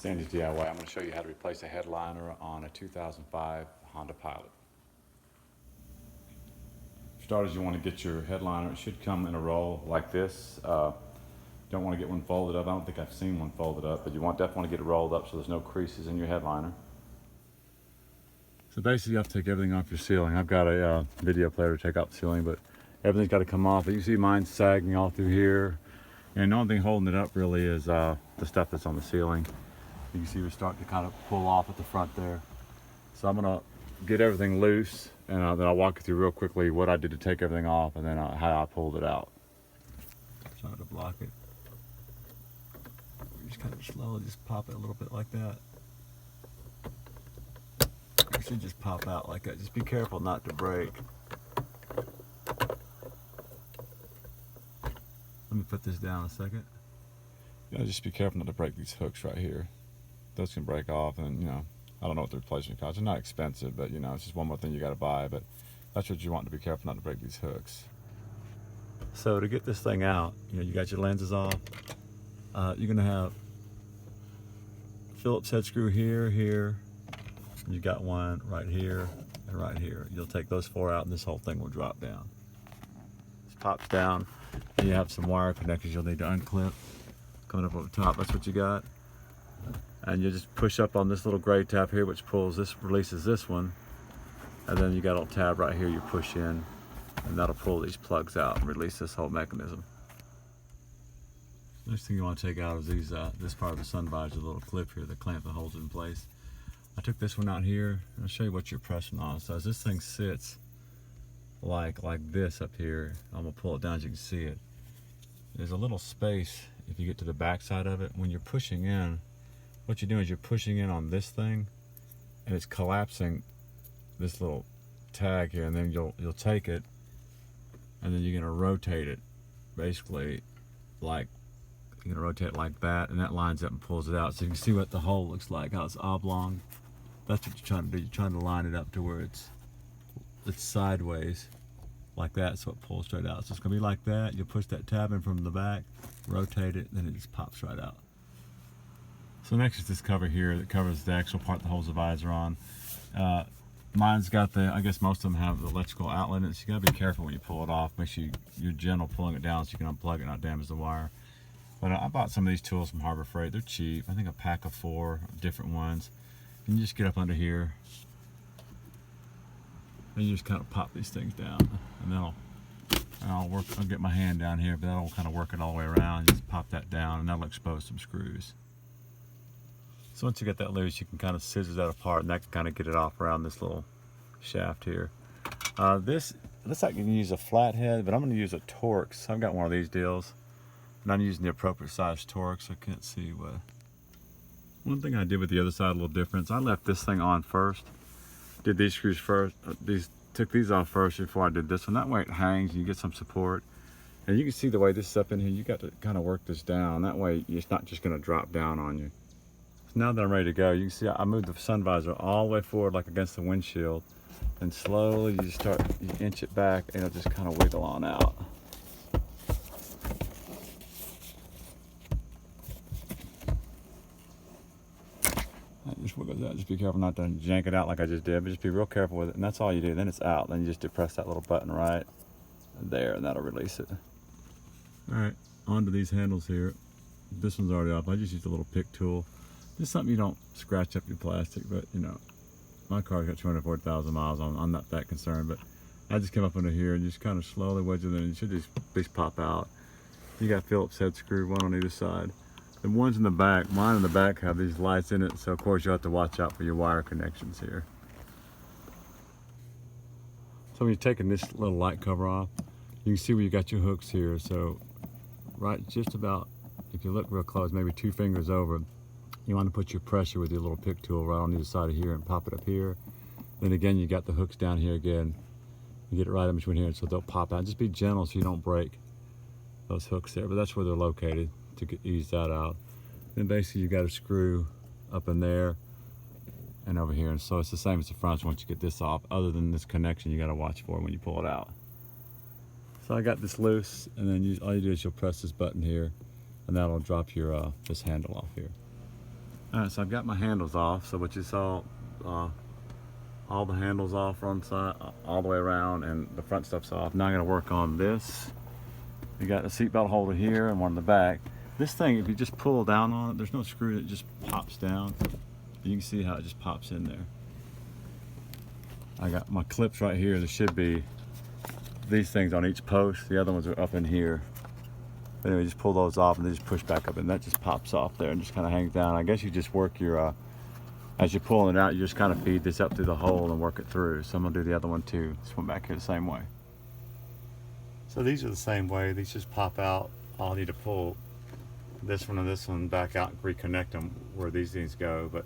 Sandy's DIY. I'm going to show you how to replace a headliner on a 2005 Honda Pilot. For starters, you want to get your headliner. It should come in a roll like this. Don't want to get one folded up. I don't think I've seen one folded up, but you definitely want to get it rolled up so there's no creases in your headliner. So basically you have to take everything off your ceiling. I've got a video player to take off the ceiling, but everything's got to come off. But you see mine's sagging all through here. And the only thing holding it up really is the stuff that's on the ceiling. You can see we're starting to kind of pull off at the front there. So I'm gonna get everything loose, and then I'll walk you through real quickly what I did to take everything off, and then how I pulled it out. Trying to block it. You just kind of slowly just pop it a little bit like that. It should just pop out like that. Just be careful not to break. Let me put this down a second. Just be careful not to break these hooks right here. Those can break off, and I don't know what the replacement costs. They're not expensive, but it's just one more thing you got to buy. But that's what you want, to be careful not to break these hooks. So to get this thing out, you got your lenses off. You're gonna have Phillips head screw here, here. You got one right here and right here. You'll take those four out, and this whole thing will drop down. This pops down, and you have some wire connectors you'll need to unclip. Coming up over top, that's what you got. And you just push up on this little gray tab here, which pulls this, releases this one. And then you got a little tab right here you push in, and that'll pull these plugs out and release this whole mechanism. Next thing you want to take out is these, this part of the sun visor, the little clip here, the clamp that holds it in place. I took this one out here, and I'll show you what you're pressing on. So as this thing sits like this up here, I'm gonna pull it down so you can see it. There's a little space if you get to the back side of it. When you're pushing in, what you're doing is you're pushing in on this thing, and it's collapsing this little tag here, and then you'll take it, and then you're gonna rotate it, basically like you're gonna rotate it like that, and that lines up and pulls it out. So you can see what the hole looks like, how it's oblong. That's what you're trying to do. You're trying to line it up to where it's sideways like that, so it pulls straight out. So it's gonna be like that. You'll push that tab in from the back, rotate it, then it just pops right out. So next is this cover here that covers the actual part that holds the visor on. Mine's got the, I guess most of them have the electrical outlet in it, so you gotta be careful when you pull it off. Make sure you're gentle pulling it down so you can unplug it, not damage the wire. But I bought some of these tools from Harbor Freight. They're cheap. I think a pack of 4 different ones. And you just get up under here, and you just kind of pop these things down, and I'll get my hand down here, but that'll kind of work it all the way around. Just pop that down, and that'll expose some screws. So once you get that loose, you can kind of scissor that apart, and that can kind of get it off around this little shaft here. This I can use a flathead, but I'm going to use a Torx. I've got one of these deals, and I'm using the appropriate size Torx. I can't see what. One thing I did with the other side, a little difference. I left this thing on first. Did these screws first. Took these off first before I did this one. That way it hangs and you get some support. And you can see the way this is up in here. You got to kind of work this down. That way it's not just going to drop down on you. So now that I'm ready to go, you can see I moved the sun visor all the way forward, like against the windshield. And slowly you inch it back, and it'll just kind of wiggle on out. Just wiggles out. Just be careful not to jank it out like I just did, but just be real careful with it, and that's all you do. Then it's out. Then you just depress that little button right there, and that'll release it. All right, onto these handles here. This one's already off. I just used a little pick tool. Just something you don't scratch up your plastic, but my car's got 240,000 miles on. I'm not that concerned, but I just came up under here and just kind of slowly wedge it in, and it should just pop out. You got Phillips head screw, one on either side. The ones in the back, mine in the back have these lights in it, so of course you have to watch out for your wire connections here. So when you're taking this little light cover off, you can see where you got your hooks here. So right just about, if you look real close, maybe 2 fingers over, you want to put your pressure with your little pick tool right on either side of here and pop it up here. Then again, you got the hooks down here again. You get it right in between here, so they'll pop out. Just be gentle so you don't break those hooks there, but that's where they're located to ease that out. Then basically you got a screw up in there and over here, and so it's the same as the front once you get this off, other than this connection you got to watch for when you pull it out. So I got this loose, and then all you do is you'll press this button here, and that'll drop your this handle off here. Alright, so I've got my handles off. So what you saw, all the handles off front side, all the way around, and the front stuff's off. Now I'm gonna work on this. You got the seatbelt holder here and one in the back. This thing, if you just pull down on it, there's no screw that just pops down. You can see how it just pops in there. I got my clips right here. There should be these things on each post. The other ones are up in here. But anyway, just pull those off and then just push back up, and that just pops off there and just kind of hangs down. I guess you just work your, as you're pulling it out, you just kind of feed this up through the hole and work it through. So I'm gonna do the other one too. This one back here the same way. So these are the same way. These just pop out. I'll need to pull this one and this one back out and reconnect them where these things go. But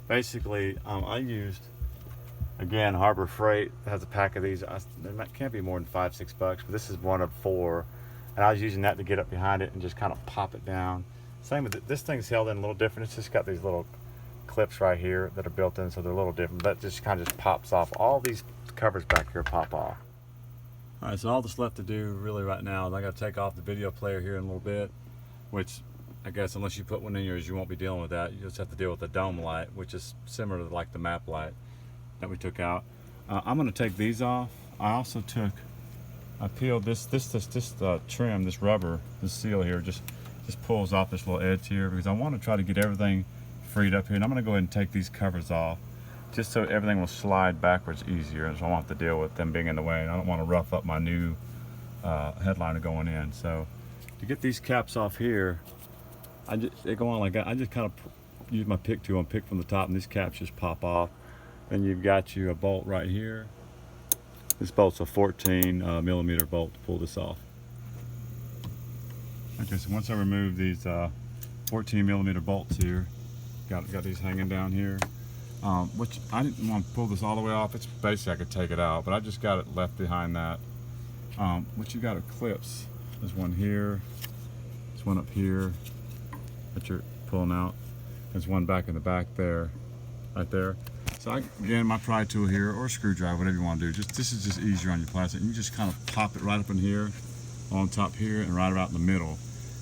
basically, I used, again, Harbor Freight has a pack of these. There can't be more than $5-6, but this is one of 4. And I was using that to get up behind it and just kind of pop it down. Same with this thing's held in a little different. It's just got these little clips right here that are built in, so they're a little different. But just kind of just pops off. All these covers back here pop off. All right, so all that's left to do really right now is I got to take off the video player here in a little bit, which I guess unless you put one in yours, you won't be dealing with that. You just have to deal with the dome light, which is similar to like the map light that we took out. I'm going to take these off. I peeled this trim, this rubber, this seal here, just pulls off this little edge here because I want to try to get everything freed up here. And I'm going to go ahead and take these covers off just so everything will slide backwards easier. So I won't have to deal with them being in the way, and I don't want to rough up my new headliner going in. So to get these caps off here, they go on like that. I just kind of use my pick tool and pick from the top, and these caps just pop off. And you've got you a bolt right here. This bolt's a 14 millimeter bolt to pull this off. Okay, so once I remove these 14 millimeter bolts here, got these hanging down here, which I didn't want to pull this all the way off. It's basically I could take it out, but I just got it left behind that. What you got are clips. There's one here, there's one up here that you're pulling out. There's one back in the back there, right there. So again, my pry tool here, or a screwdriver, whatever you want to do. This is just easier on your plastic. You just kind of pop it right up in here, on top here, and right about in the middle.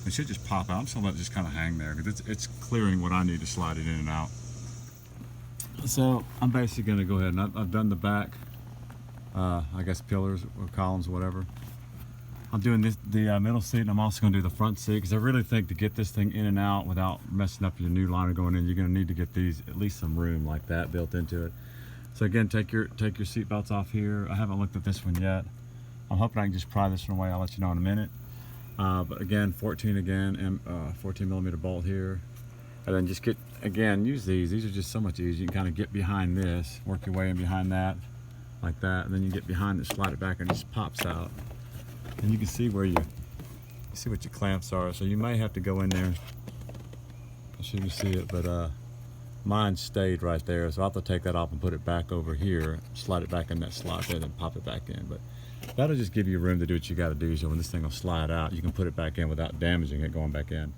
It should just pop out. I'm just gonna let it just kind of hang there because it's clearing what I need to slide it in and out. So I'm basically gonna go ahead and I've done the back, I guess pillars or columns or whatever. I'm doing the middle seat, and I'm also gonna do the front seat because I really think to get this thing in and out without messing up your new liner going in, you're gonna need to get these at least some room like that built into it. So again, take your seat belts off here. I haven't looked at this one yet. I'm hoping I can just pry this one away. I'll let you know in a minute. But again, 14 millimeter bolt here, and then just use these. These are just so much easier. You can kind of get behind this, work your way in behind that, like that, and then you get behind it, slide it back, and it just pops out. And you can see where you see what your clamps are. So you may have to go in there. I'm sure you see it, but mine stayed right there. So I'll have to take that off and put it back over here, slide it back in that slot there, then pop it back in. But that'll just give you room to do what you got to do. So when this thing will slide out, you can put it back in without damaging it going back in.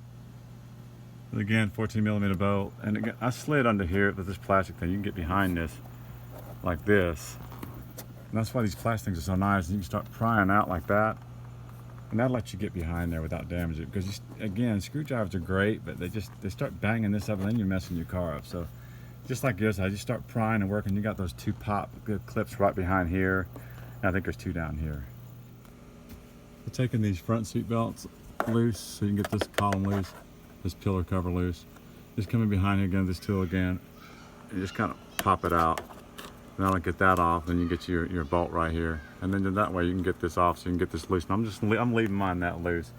But again, 14 millimeter bolt. And again, I slid under here with this plastic thing. You can get behind this like this. And that's why these plastics are so nice. And you can start prying out like that. And that'll let you get behind there without damaging it. Because again, screwdrivers are great, but they start banging this up and then you're messing your car up. So just like this, I just start prying and working. You got those 2 good clips right behind here. And I think there's 2 down here. We're taking these front seat belts loose so you can get this column loose, this pillar cover loose. Just coming behind here again, this tool again, and just kind of pop it out. Now I get that off, then you get your bolt right here, and then that way you can get this off, so you can get this loose. And I'm leaving mine that loose.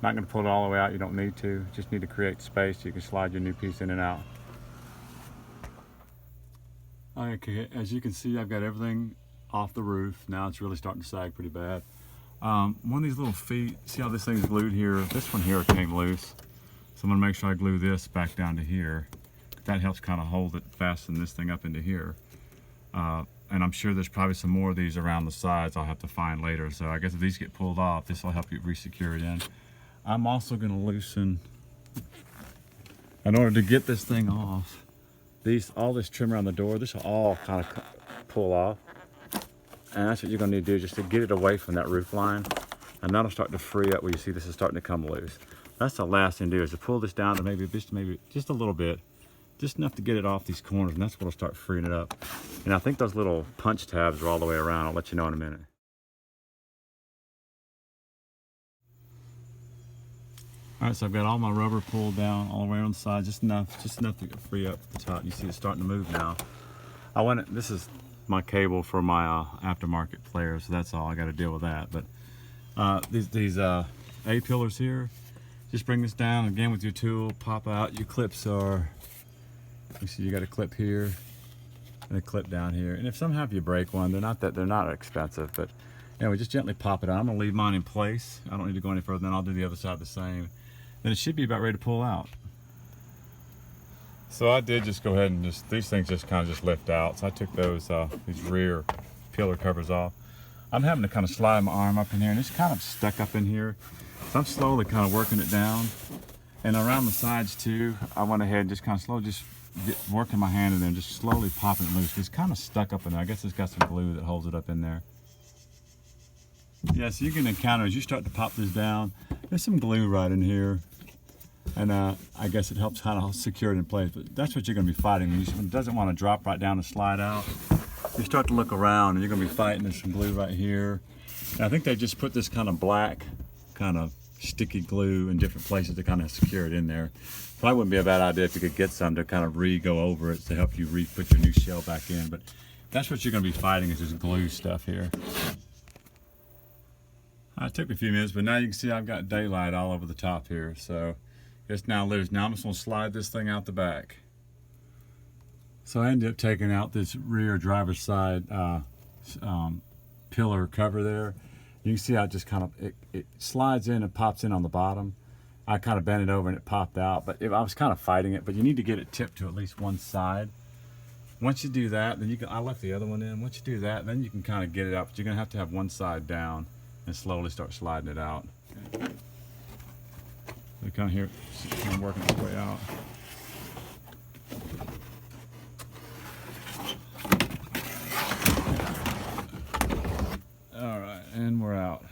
Not going to pull it all the way out. You don't need to. Just need to create space so you can slide your new piece in and out. Okay, as you can see, I've got everything off the roof. Now it's really starting to sag pretty bad. One of these little feet. See how this thing's glued here? This one here came loose, so I'm going to make sure I glue this back down to here. That helps kind of hold it, fasten this thing up into here. And I'm sure there's probably some more of these around the sides I'll have to find later. So I guess if these get pulled off, this will help you re-secure it in. I'm also going to loosen, in order to get this thing off, all this trim around the door, this will all kind of pull off. And that's what you're going to need to do, just to get it away from that roof line. And that'll start to free up where you see this is starting to come loose. That's the last thing to do, is to pull this down to maybe just a little bit. just enough to get it off these corners, and that's what'll start freeing it up. And I think those little punch tabs are all the way around. I'll let you know in a minute. All right, so I've got all my rubber pulled down all the way on the side, just enough to free up the top. You see it's starting to move now. This is my cable for my aftermarket player, so that's all. I got to deal with that. But these A-pillars here, just bring this down again with your tool, pop out. Your clips are, you see you got a clip here and a clip down here. And if somehow you break one, they're not expensive, but anyway, just gently pop it out. I'm gonna leave mine in place. I don't need to go any further, then I'll do the other side the same. Then it should be about ready to pull out. So I did just go ahead and these things just kind of just lift out. So I took these rear pillar covers off. I'm having to kind of slide my arm up in here, and it's kind of stuck up in here. So I'm slowly kind of working it down. And around the sides too, I went ahead and just kind of slowly working my hand in there and just slowly popping it loose. It's kind of stuck up in there. I guess it's got some glue that holds it up in there. Yeah, so you can encounter as you start to pop this down, there's some glue right in here. And I guess it helps kind of secure it in place, but that's what you're going to be fighting. When it doesn't want to drop right down and slide out, you start to look around and you're going to be fighting. There's some glue right here. And I think they just put this kind of black, kind of sticky glue in different places to kind of secure it in there. Probably wouldn't be a bad idea if you could get some to kind of go over it to help you put your new shell back in. But that's what you're going to be fighting, is this glue stuff here. It took a few minutes, but now you can see I've got daylight all over the top here. So it's now loose. Now I'm just going to slide this thing out the back. So I ended up taking out this rear driver's side pillar cover there. You can see how it just kind of, it slides in and pops in on the bottom. I kind of bent it over and it popped out, but I was kind of fighting it, but you need to get it tipped to at least one side. Once you do that, then I left the other one in. Once you do that, then you can kind of get it out, but you're going to have one side down and slowly start sliding it out. You kind of hear it kind of working its way out. All right, and we're out.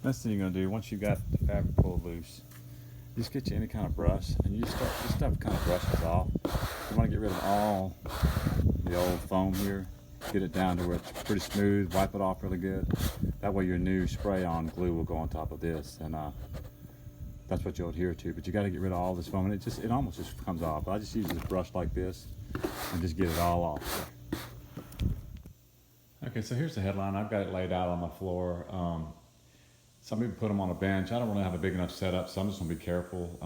Next thing you're gonna do, once you got the fabric pulled loose, just get you any kind of brush, and you start this stuff kind of brushes off. You want to get rid of all the old foam here. Get it down to where it's pretty smooth, wipe it off really good. That way your new spray-on glue will go on top of this, and that's what you'll adhere to. But you got to get rid of all this foam, and it almost just comes off. I just use this brush like this and just get it all off. Okay, so here's the headline. I've got it laid out on my floor. Some people put them on a bench. I don't really have a big enough setup, so I'm just gonna be careful.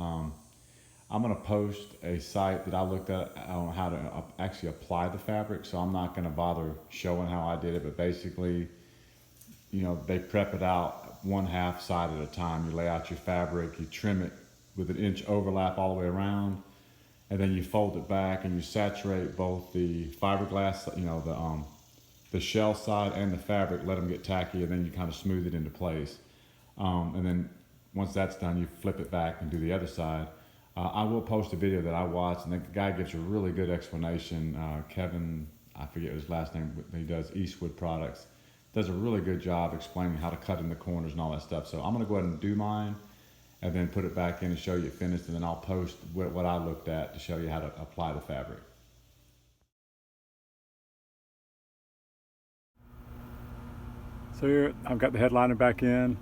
I'm gonna post a site that I looked at on how to actually apply the fabric, so I'm not gonna bother showing how I did it, but basically, you know, they prep it out 1/2 side at a time. You lay out your fabric, you trim it with an inch overlap all the way around, and then you fold it back and you saturate both the fiberglass, you know, the shell side and the fabric, let them get tacky, and then you kind of smooth it into place. And then once that's done, you flip it back and do the other side. I will post a video that I watched, and the guy gives a really good explanation. Kevin, I forget his last name, but he does Eastwood Products. Does a really good job explaining how to cut in the corners and all that stuff. So I'm gonna go ahead and do mine, and then put it back in and show you it finished, and then I'll post what I looked at to show you how to apply the fabric. So here, I've got the headliner back in.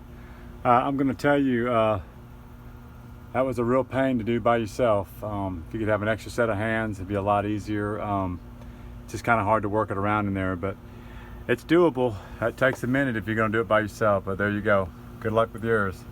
I'm gonna tell you, that was a real pain to do by yourself. If you could have an extra set of hands, it'd be a lot easier. It's just kind of hard to work it around in there, but it's doable. It takes a minute if you're gonna do it by yourself, but there you go. Good luck with yours.